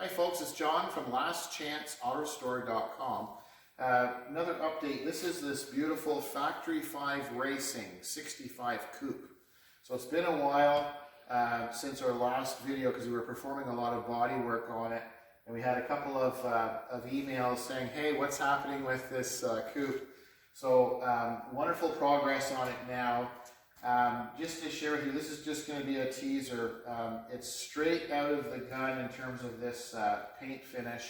Hi folks, it's John from lastchanceautorestore.com. Another update. This beautiful Factory 5 Racing 65 Coupe. So it's been a while since our last video because we were performing a lot of body work on it, and we had a couple of emails saying, hey, what's happening with this coupe? So wonderful progress on it now. Just to share with you, this is just going to be a teaser. It's straight out of the gun in terms of this paint finish.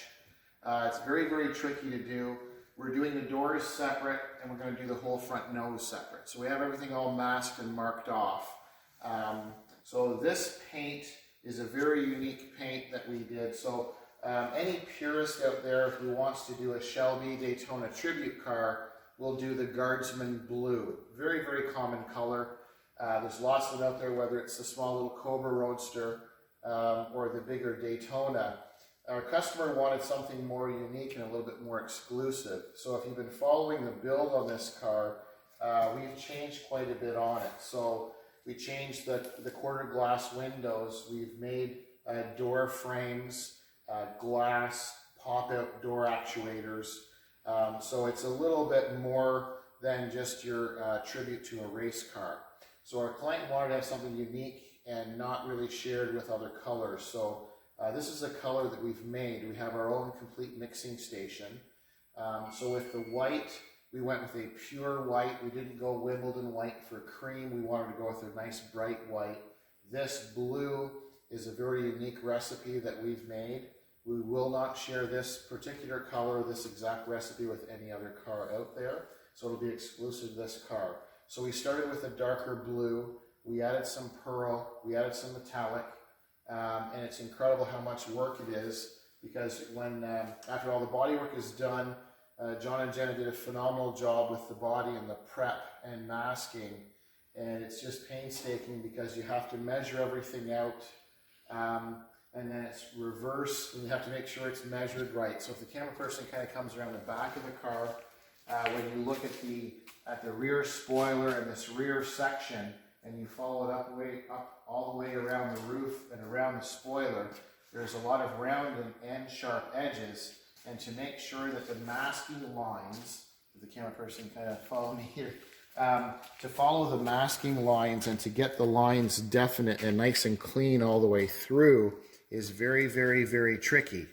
It's very, very tricky to do. We're doing the doors separate, and we're going to do the whole front nose separate. So we have everything all masked and marked off. So this paint is a very unique paint that we did. So any purist out there who wants to do a Shelby Daytona Tribute Car will do the Guardsman Blue. Very, very common color. There's lots of them out there, whether it's the small little Cobra Roadster or the bigger Daytona. Our customer wanted something more unique and a little bit more exclusive. So if you've been following the build on this car, we've changed quite a bit on it. So we changed the quarter glass windows. We've made door frames, glass pop-out door actuators. So it's a little bit more than just your tribute to a race car. So our client wanted to have something unique and not really shared with other colors. So this is a color that we've made. We have our own complete mixing station. So with the white, we went with a pure white. We didn't go Wimbledon white for cream. We wanted to go with a nice bright white. This blue is a very unique recipe that we've made. We will not share this particular color, this exact recipe, with any other car out there. So it'll be exclusive to this car. So we started with a darker blue. We added some pearl. We added some metallic. And it's incredible how much work it is, because when after all the body work is done, John and Jenna did a phenomenal job with the body and the prep and masking. And it's just painstaking because you have to measure everything out. And then it's reverse, and you have to make sure it's measured right. So if the camera person kind of comes around the back of the car, when you look at the rear spoiler and this rear section, and you follow it up all the way around the roof and around the spoiler, there's a lot of round and sharp edges. And to make sure that the masking lines, the camera person kind of follow me here, to follow the masking lines and to get the lines definite and nice and clean all the way through is very, very, very tricky.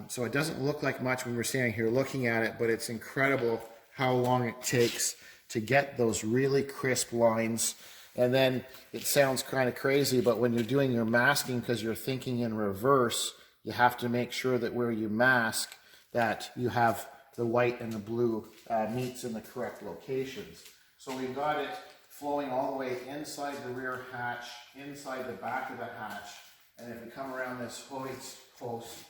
So it doesn't look like much when we're standing here looking at it, but it's incredible how long it takes to get those really crisp lines. And then it sounds kind of crazy, but when you're doing your masking, because you're thinking in reverse, you have to make sure that where you mask, that you have the white and the blue meets in the correct locations. So we've got it flowing all the way inside the rear hatch, inside the back of the hatch. And if we come around this hoist post,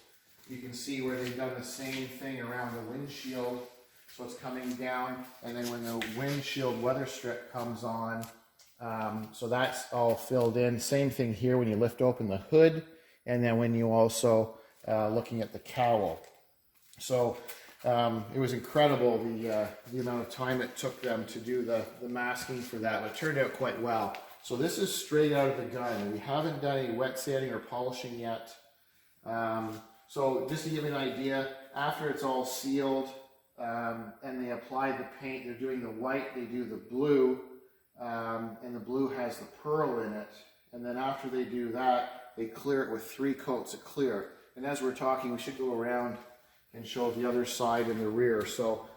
you can see where they've done the same thing around the windshield. So it's coming down, and then when the windshield weather strip comes on, so that's all filled in. Same thing here when you lift open the hood, and then when you also looking at the cowl. So it was incredible the amount of time it took them to do the masking for that, but it turned out quite well. So this is straight out of the gun. We haven't done any wet sanding or polishing yet. So just to give you an idea, after it's all sealed and they apply the paint, they're doing the white, they do the blue, and the blue has the pearl in it. And then after they do that, they clear it with 3 coats of clear. And as we're talking, we should go around and show the other side and the rear. So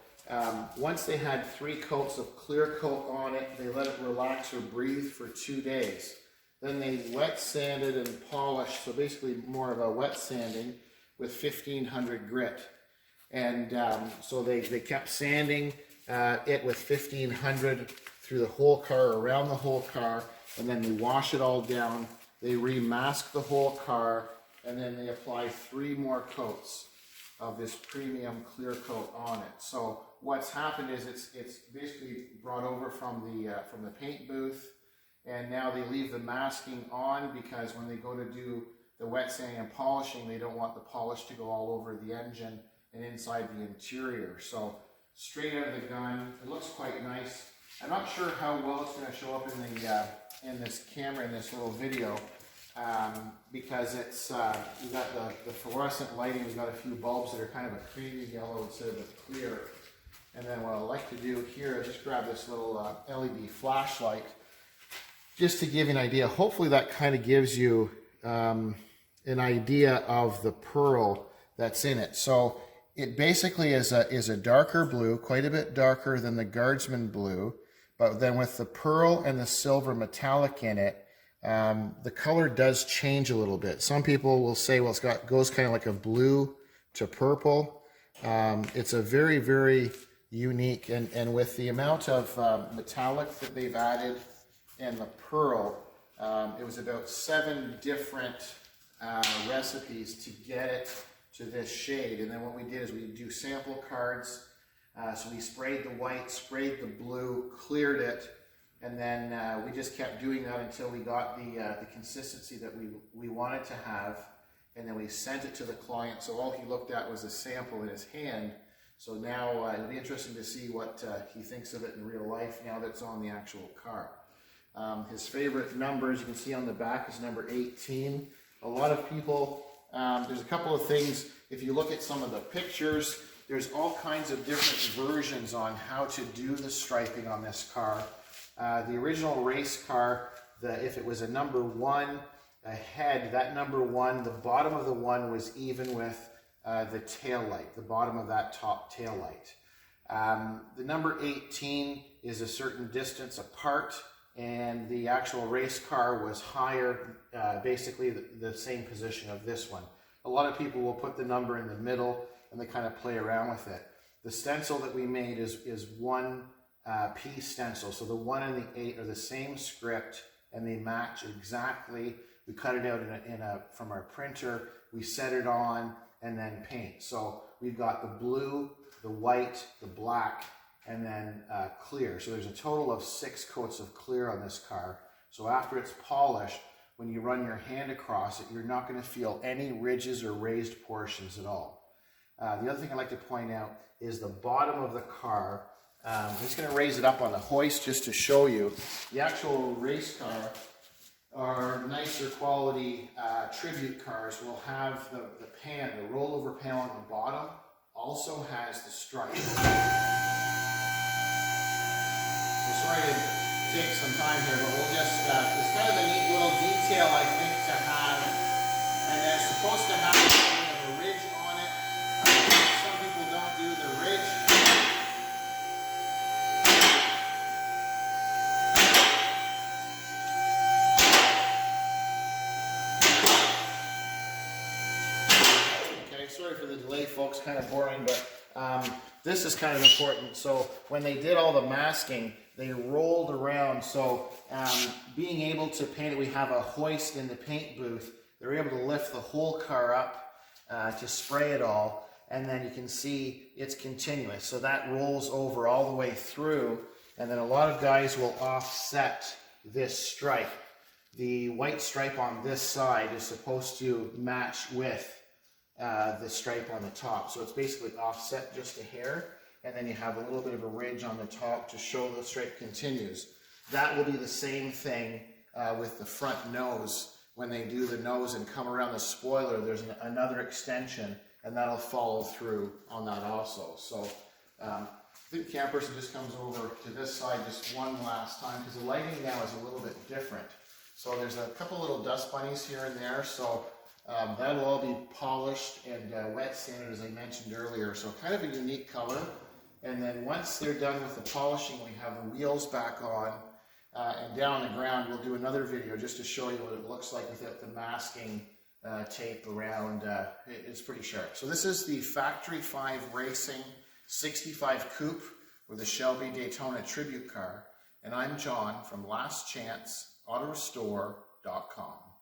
once they had 3 coats of clear coat on it, they let it relax or breathe for 2 days. Then they wet sanded and polished, so basically more of a wet sanding with 1500 grit. And so they kept sanding it with 1500 through the whole car, around the whole car, and then they wash it all down. They remask the whole car, and then they apply 3 more coats of this premium clear coat on it. So what's happened is it's basically brought over from the paint booth, and now they leave the masking on because when they go to do the wet sanding and polishing, they don't want the polish to go all over the engine and inside the interior. So straight out of the gun, it looks quite nice. I'm not sure how well it's going to show up in this camera in this little video, because it's you got the fluorescent lighting. We've got a few bulbs that are kind of a creamy yellow instead of a clear. And then what I like to do here is just grab this little LED flashlight just to give you an idea. Hopefully that kind of gives you an idea of the pearl that's in it. So it basically is a darker blue, quite a bit darker than the Guardsman blue, but then with the pearl and the silver metallic in it, the color does change a little bit. Some people will say, well, goes kind of like a blue to purple. It's a very, very unique, and with the amount of metallic that they've added and the pearl, it was about 7 different recipes to get it to this shade. And then what we did is we do sample cards. So we sprayed the white, sprayed the blue, cleared it, and then we just kept doing that until we got the consistency that we wanted to have. And then we sent it to the client. So all he looked at was a sample in his hand. So now it'll be interesting to see what he thinks of it in real life now that it's on the actual car. His favorite number, as you can see on the back, is number 18. A lot of people, there's a couple of things. If you look at some of the pictures, there's all kinds of different versions on how to do the striping on this car. The original race car, if it was a number 1 ahead, that number 1, the bottom of the 1 was even with the tail light, the bottom of that top tail light. The number 18 is a certain distance apart, and the actual race car was higher, basically the same position of this one. A lot of people will put the number in the middle and they kind of play around with it. The stencil that we made is one piece stencil, so the 1 and the 8 are the same script and they match exactly. We cut it out from our printer, we set it on, and then paint. So we've got the blue, the white, the black, and then clear. So there's a total of 6 coats of clear on this car. So after it's polished, when you run your hand across it, you're not going to feel any ridges or raised portions at all. The other thing I'd like to point out is the bottom of the car. I'm just going to raise it up on the hoist just to show you. The actual race car, our nicer quality tribute cars, will have the pan, the rollover pan on the bottom, also has the stripe. So sorry to take some time here, but we'll just, it's kind of a neat little detail, I think, to have. And it's supposed to have a kind of a ridge on it. Some people don't do the ridge. Sorry for the delay, folks, kind of boring, but this is kind of important. So when they did all the masking, they rolled around. So being able to paint it, we have a hoist in the paint booth. They're able to lift the whole car up to spray it all, and then you can see it's continuous. So that rolls over all the way through, and then a lot of guys will offset this stripe. The white stripe on this side is supposed to match with the stripe on the top. So it's basically offset just a hair, and then you have a little bit of a ridge on the top to show the stripe continues. That will be the same thing with the front nose. When they do the nose and come around the spoiler, there's another extension, and that'll follow through on that also. So I think the camera person just comes over to this side just one last time, because the lighting now is a little bit different. So there's a couple little dust bunnies here and there, so that'll all be polished and wet sanded, as I mentioned earlier. So kind of a unique color. And then once they're done with the polishing, we have the wheels back on. And down on the ground, we'll do another video just to show you what it looks like without the masking tape around. It's pretty sharp. So this is the Factory 5 Racing 65 Coupe with the Shelby Daytona Tribute Car. And I'm John from lastchanceautorestore.com.